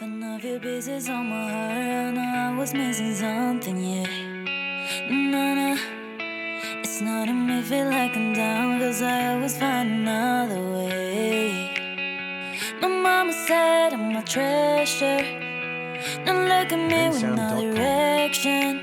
Found a few pieces on my heart. I know I was missing something, yeah. Nah, it's not to me feel like I'm down, cause I always find another way. My mama said I'm a treasure. Now look at me with no direction.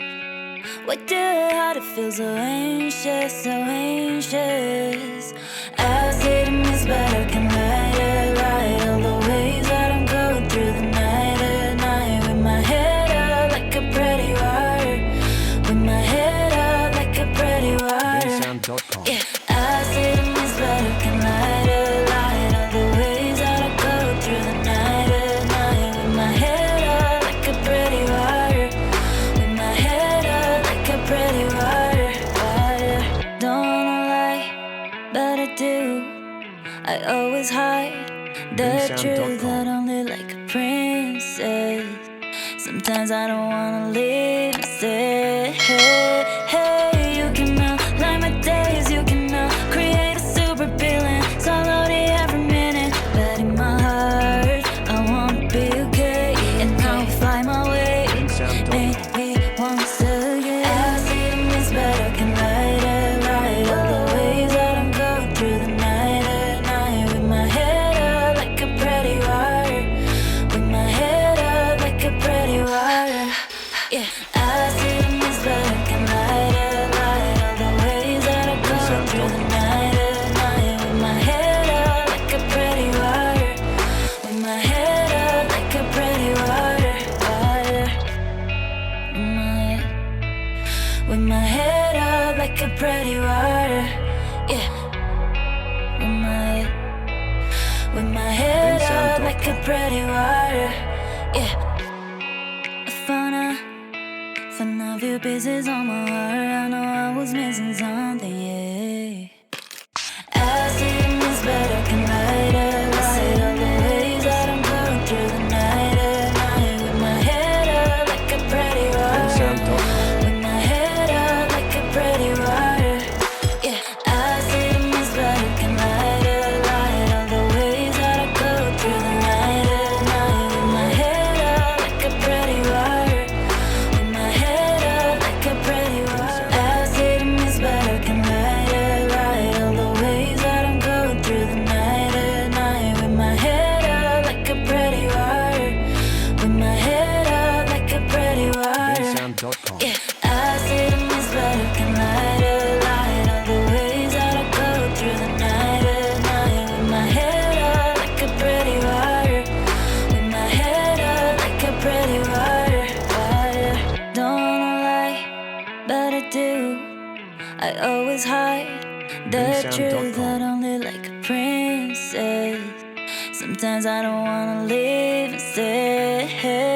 Why do I feel so anxious, so anxious? I say to miss, but I can light all the ways that I'm going through the night at night. With my head up like a pretty wire. With my head up like a pretty wire. Yeah, I say to miss, but I can light all the ways that I go through the night at night. With my head up like a pretty wire. With my head up like a pretty wire. Don't wanna lie, but I do. I always hide the truth that only like a princess. Sometimes I don't wanna leave and say, hey, you can now light my days, you can now create a super feeling, slowly every minute. But in my heart, I wanna be okay, and I'll fly my way. Make me once again. I see the mist, but I can light all the ways that I'm going through the night at night. With my head up like a pretty wire. With my head up like a pretty wire. Yeah, I see the mist, but I can light all the ways that I go through the night at night. With my head up like a pretty wire. With my head up like a pretty wire. With my head up like a pretty wire. Yeah. With my head up like a pretty wire. Yeah. I found a few pieces on my heart. I know I was missing something, yeah. I see the mist, but I can light all the ways that I'm going through the night at night. With my head up like a pretty wire. With my head up like a pretty wire. Yeah, I see the mist, but I can light all the ways that I go through the night at night. With my head up like a pretty wire. With my head up like a pretty wire. I see the mist, but I can light all the ways that I'm going through the night at night. With my head up like a pretty wire. With my head up like a pretty wire. Yeah, I see the mist, but I can light all the ways that I go through the night at night. With my head up like a pretty wire. With my head up like a pretty wire. Don't wanna lie, but I do. I always hide the truth that only like a princess. Sometimes I don't wanna leave and stay.